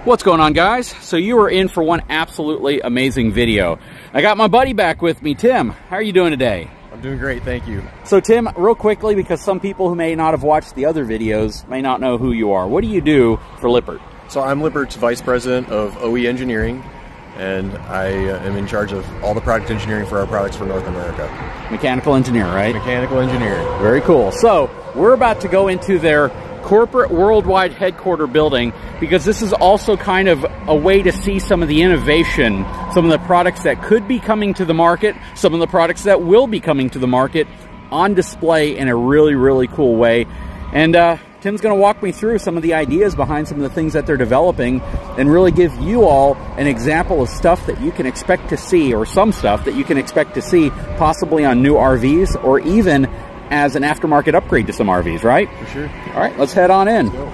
What's going on, guys? So you are in for one absolutely amazing video. I got my buddy back with me, Tim. How are you doing today? I'm doing great, thank you. So Tim, real quickly, because some people who may not have watched the other videos may not know who you are. What do you do for Lippert? So I'm Lippert's Vice President of OE Engineering, and I am in charge of all the product engineering for our products for North America. Mechanical engineer, right? Mechanical engineer. Very cool. So we're about to go into their corporate worldwide headquarter building, because this is also kind of a way to see some of the innovation, some of the products that could be coming to the market, some of the products that will be coming to the market on display in a really, really cool way. And Tim's going to walk me through some of the ideas behind some of the things that they're developing and really give you all an example of stuff that you can expect to see, or some stuff that you can expect to see possibly on new RVs, or even as an aftermarket upgrade to some RVs, right? For sure. All right, let's head on in. Let's go.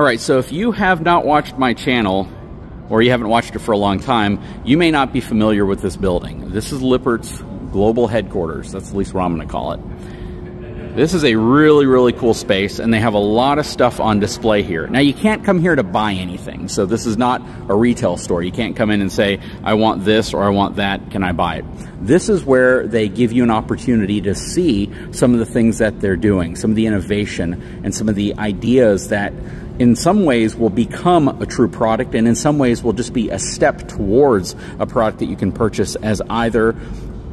All right, so if you have not watched my channel, or you haven't watched it for a long time, you may not be familiar with this building. This is Lippert's global headquarters. That's at least what I'm going to call it. This is a really, really cool space, and they have a lot of stuff on display here. Now, you can't come here to buy anything, so this is not a retail store. You can't come in and say, I want this or I want that, can I buy it? This is where they give you an opportunity to see some of the things that they're doing, some of the innovation, and some of the ideas that in some ways will become a true product, and in some ways will just be a step towards a product that you can purchase as either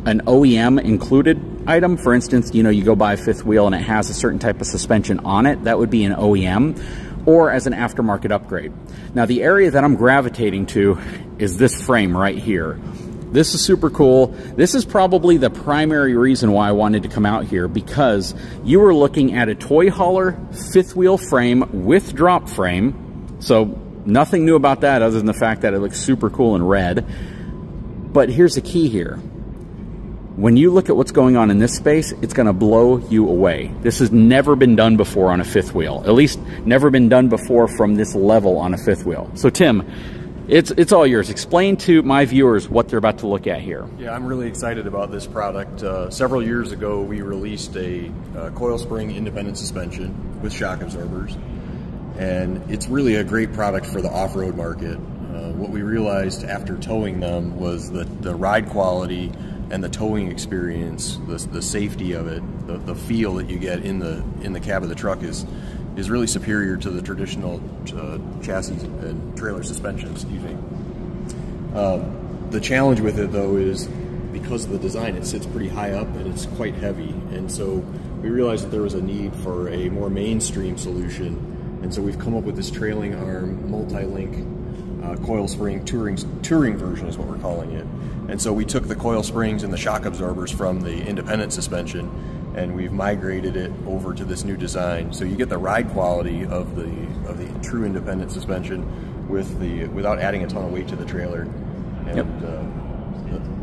an OEM included item. For instance, you know, you go buy a fifth wheel and it has a certain type of suspension on it, that would be an OEM, or as an aftermarket upgrade. Now, the area that I'm gravitating to is this frame right here. This is super cool. This is probably the primary reason why I wanted to come out here, because you were looking at a toy hauler fifth wheel frame with drop frame. So nothing new about that other than the fact that it looks super cool in red. But here's the key here. When you look at what's going on in this space, it's going to blow you away. This has never been done before on a fifth wheel. At least never been done before from this level on a fifth wheel. So Tim, it's all yours. Explain to my viewers what they're about to look at here. Yeah, I'm really excited about this product. Several years ago, we released a coil spring independent suspension with shock absorbers, and it's really a great product for the off-road market. What we realized after towing them was that the ride quality and the towing experience, the safety of it, the feel that you get in the cab of the truck is really superior to the traditional chassis and trailer suspension, excuse me. The challenge with it, though, is because of the design, it sits pretty high up and it's quite heavy, and so we realized that there was a need for a more mainstream solution, and so we've come up with this trailing arm multi-link coil spring touring version is what we're calling it. And so we took the coil springs and the shock absorbers from the independent suspension, and we've migrated it over to this new design. So you get the ride quality of the true independent suspension without adding a ton of weight to the trailer. And yep.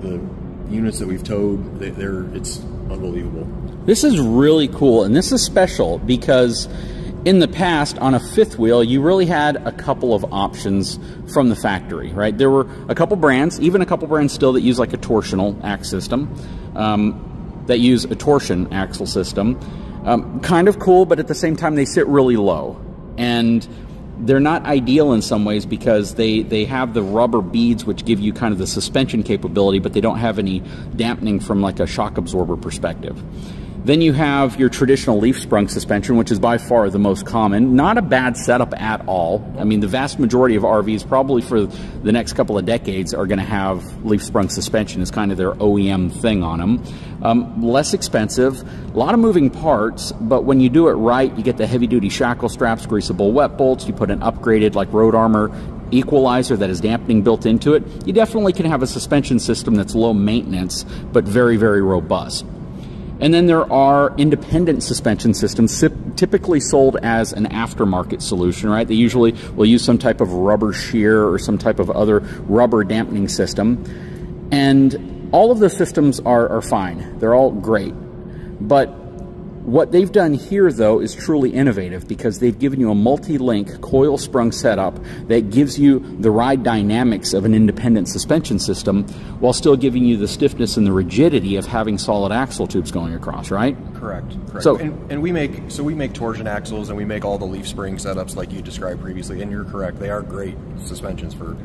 The units that we've towed, it's unbelievable. This is really cool, and this is special because in the past, on a fifth wheel, you really had a couple of options from the factory, right? There were a couple brands, even a couple brands still, that use like a torsional axe system, that use a torsion axle system. Kind of cool, but at the same time, they sit really low. And they're not ideal in some ways because they have the rubber beads which give you kind of the suspension capability, but they don't have any dampening from like a shock absorber perspective. Then you have your traditional leaf sprung suspension, which is by far the most common. Not a bad setup at all. I mean, the vast majority of RVs, probably for the next couple of decades, are going to have leaf sprung suspension as kind of their OEM thing on them. Less expensive, a lot of moving parts, but when you do it right, you get the heavy duty shackle straps, greasable wet bolts, you put an upgraded like road armor equalizer that has dampening built into it. You definitely can have a suspension system that's low maintenance, but very, very robust. And then there are independent suspension systems typically sold as an aftermarket solution, right? They usually will use some type of rubber shear or some type of other rubber dampening system. And all of the systems are fine. They're all great. But What they've done here, though, is truly innovative because they've given you a multi-link coil sprung setup that gives you the ride dynamics of an independent suspension system while still giving you the stiffness and the rigidity of having solid axle tubes going across, right? Correct. So, and we make torsion axles, and we make all the leaf spring setups like you described previously, and you're correct. They are great suspensions for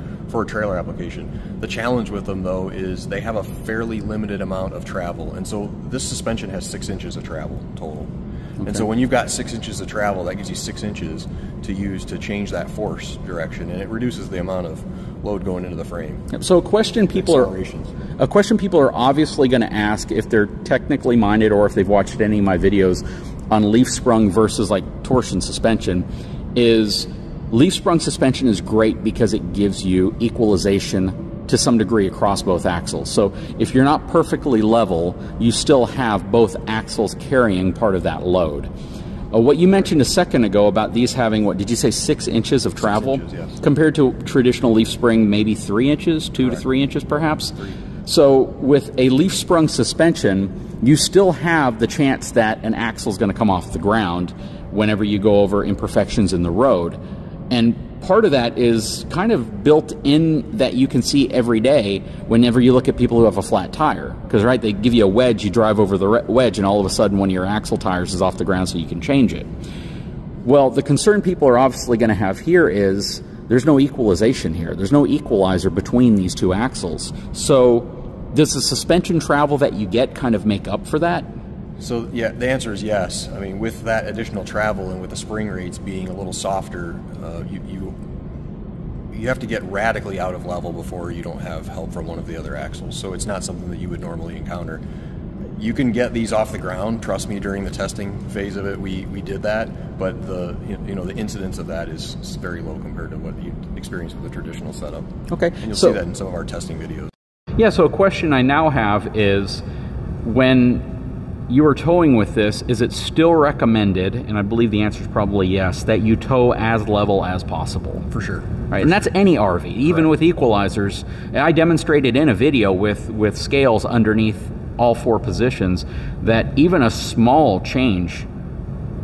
a trailer application. The challenge with them, though, is they have a fairly limited amount of travel, and so this suspension has 6 inches of travel total. Okay. And so when you've got 6 inches of travel, that gives you 6 inches to use to change that force direction, and it reduces the amount of load going into the frame. So a question people are obviously going to ask, if they're technically minded or if they've watched any of my videos on leaf sprung versus like torsion suspension, is leaf sprung suspension is great because it gives you equalization to some degree across both axles. So if you're not perfectly level, you still have both axles carrying part of that load. What you mentioned a second ago about these having, what did you say, 6 inches of travel? 6 inches, yes. Compared to traditional leaf spring, maybe 3 inches, 2 to 3 inches perhaps. So with a leaf sprung suspension, you still have the chance that an axle is going to come off the ground whenever you go over imperfections in the road. And part of that is kind of built in that you can see every day whenever you look at people who have a flat tire. Because, right, they give you a wedge, you drive over the wedge, and all of a sudden one of your axle tires is off the ground so you can change it. Well, the concern people are obviously going to have here is there's no equalization here. There's no equalizer between these two axles. So does the suspension travel that you get kind of make up for that? So yeah, the answer is yes. I mean, with that additional travel and with the spring rates being a little softer, you have to get radically out of level before you don't have help from one of the other axles. So it's not something that you would normally encounter. You can get these off the ground. Trust me, during the testing phase of it, we did that. But the incidence of that is very low compared to what you experience with a traditional setup. Okay, and you'll see that in some of our testing videos. Yeah. So a question I now have is, when you are towing with this, is it still recommended, and I believe the answer is probably yes, that you tow as level as possible? For sure. Right, and that's any RV, even with equalizers. I demonstrated in a video with scales underneath all 4 positions that even a small change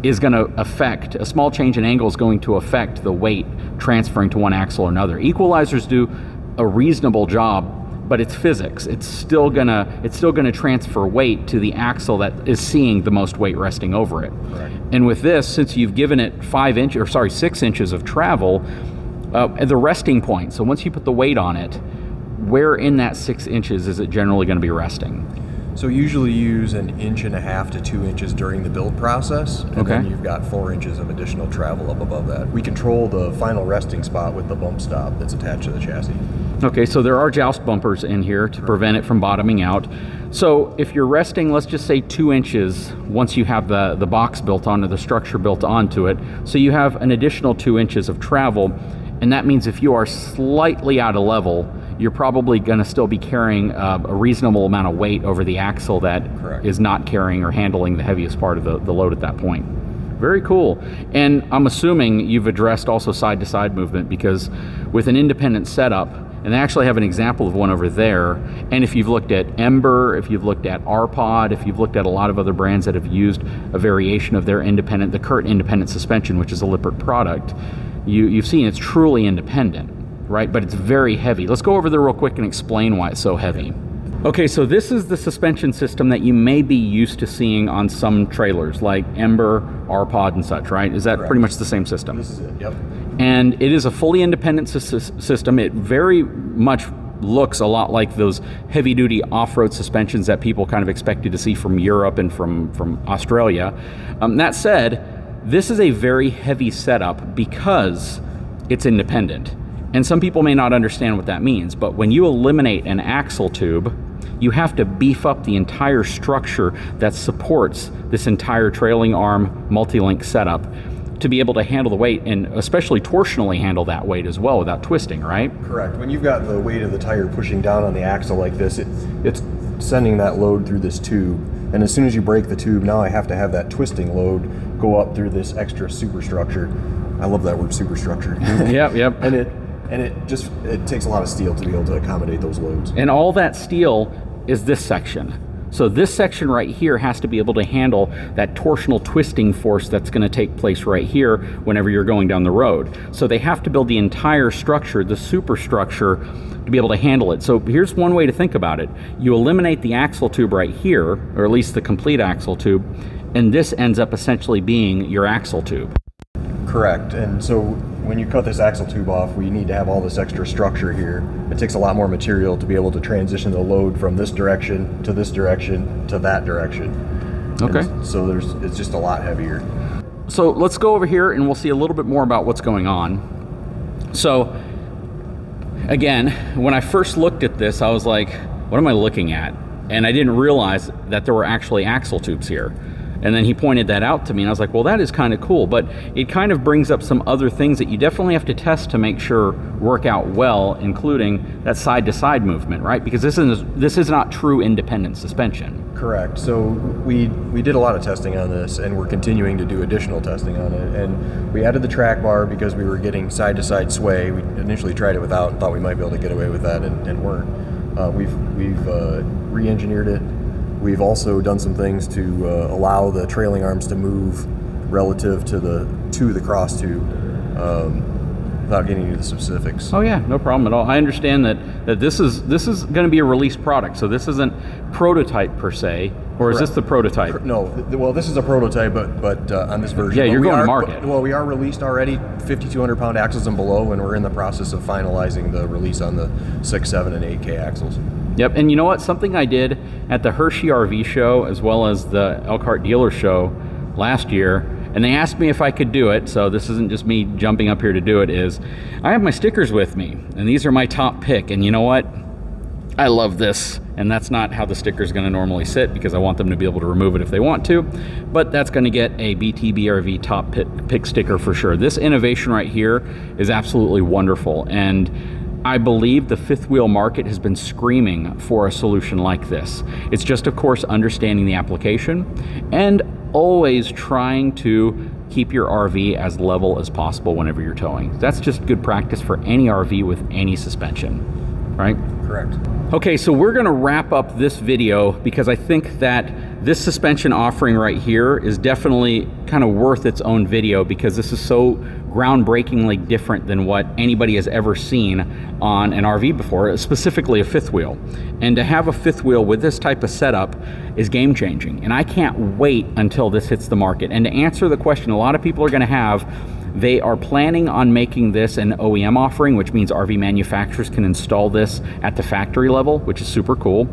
is going to affect, a small change in angle is going to affect the weight transferring to one axle or another. Equalizers do a reasonable job, but it's physics. It's still gonna transfer weight to the axle that is seeing the most weight resting over it. Right. And with this, since you've given it 6 inches of travel, at the resting point, so once you put the weight on it, where in that 6 inches is it generally going to be resting? So usually use 1.5 inches to 2 inches during the build process, and then you've got 4 inches of additional travel up above that. We control the final resting spot with the bump stop that's attached to the chassis. Okay, so there are joust bumpers in here to prevent it from bottoming out. So if you're resting, let's just say 2 inches once you have the box built onto the structure built onto it, so you have an additional 2 inches of travel, and that means if you are slightly out of level, you're probably going to still be carrying a reasonable amount of weight over the axle that is not carrying or handling the heaviest part of the load at that point. Very cool. And I'm assuming you've addressed also side-to-side movement, because with an independent setup, and they actually have an example of one over there, and if you've looked at Ember, if you've looked at RPod, if you've looked at a lot of other brands that have used a variation of their the CURT independent suspension, which is a Lippert product, you've seen it's truly independent, right? But it's very heavy. Let's go over there real quick and explain why it's so heavy. Okay, so this is the suspension system that you may be used to seeing on some trailers like Ember, RPod, and such, right? Is that pretty much the same system? This is it, yep. And it is a fully independent system. It very much looks a lot like those heavy-duty off-road suspensions that people kind of expected to see from Europe and from Australia. That said, this is a very heavy setup because it's independent. And some people may not understand what that means, but when you eliminate an axle tube, you have to beef up the entire structure that supports this entire trailing arm multi-link setup to be able to handle the weight, and especially torsionally handle that weight as well without twisting, right? Correct. When you've got the weight of the tire pushing down on the axle like this, it's sending that load through this tube. And as soon as you break the tube, now I have to have that twisting load go up through this extra superstructure. I love that word, superstructure. Yep. And it takes a lot of steel to be able to accommodate those loads. And all that steel is this section. So this section right here has to be able to handle that torsional twisting force that's going to take place right here whenever you're going down the road. So they have to build the entire structure, the superstructure, to be able to handle it. So here's one way to think about it. You eliminate the axle tube right here, or at least the complete axle tube, and this ends up essentially being your axle tube. Correct. And so when you cut this axle tube off, we need to have all this extra structure here. It takes a lot more material to be able to transition the load from this direction to this direction to that direction. Okay. And so it's just a lot heavier. So let's go over here and we'll see a little bit more about what's going on. So again, when I first looked at this, I was like, what am I looking at? And I didn't realize that there were actually axle tubes here. And then he pointed that out to me, and I was like, well, that is kind of cool. But it kind of brings up some other things that you definitely have to test to make sure work out well, including that side-to-side movement, right? Because this is not true independent suspension. Correct. So we did a lot of testing on this, and we're continuing to do additional testing on it. And we added the track bar because we were getting side-to-side sway. We initially tried it without and thought we might be able to get away with that, and weren't. We've re-engineered it. We've also done some things to allow the trailing arms to move relative to the cross tube without getting into the specifics. Oh yeah, no problem at all. I understand that this is going to be a released product, so this isn't prototype per se, or is this the prototype? No, well, this is a prototype, but on this version. Yeah, you're going to market. Well, we are released already 5,200 pound axles and below, and we're in the process of finalizing the release on the 6, 7, and 8K axles. Yep, and you know what? Something I did at the Hershey RV show as well as the Elkhart dealer show last year, and they asked me if I could do it, so this isn't just me jumping up here to do it, is I have my stickers with me, and these are my top pick, and you know what? I love this, and that's not how the sticker is going to normally sit because I want them to be able to remove it if they want to, but that's going to get a BTBRV top pick sticker for sure. This innovation right here is absolutely wonderful, and I believe the fifth wheel market has been screaming for a solution like this. It's just, of course, understanding the application and always trying to keep your RV as level as possible whenever you're towing. That's just good practice for any RV with any suspension, right? Correct. Okay, so we're gonna wrap up this video because I think that this suspension offering right here is definitely kind of worth its own video because this is so groundbreakingly different than what anybody has ever seen on an RV before, specifically a fifth wheel. And to have a fifth wheel with this type of setup is game changing. And I can't wait until this hits the market. And to answer the question a lot of people are gonna have, they are planning on making this an OEM offering, which means RV manufacturers can install this at the factory level, which is super cool.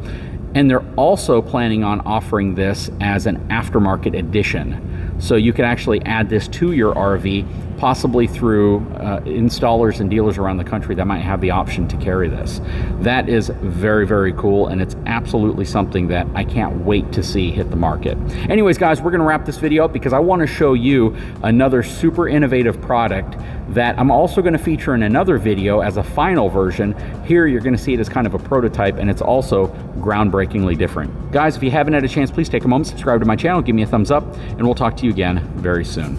And they're also planning on offering this as an aftermarket edition. So you can actually add this to your RV, possibly through installers and dealers around the country that might have the option to carry this. That is very, very cool, and it's absolutely something that I can't wait to see hit the market. Anyways, guys, we're gonna wrap this video up because I wanna show you another super innovative product that I'm also gonna feature in another video as a final version. Here, you're gonna see it as kind of a prototype, and it's also groundbreakingly different. Guys, if you haven't had a chance, please take a moment, subscribe to my channel, give me a thumbs up, and we'll talk to you again very soon.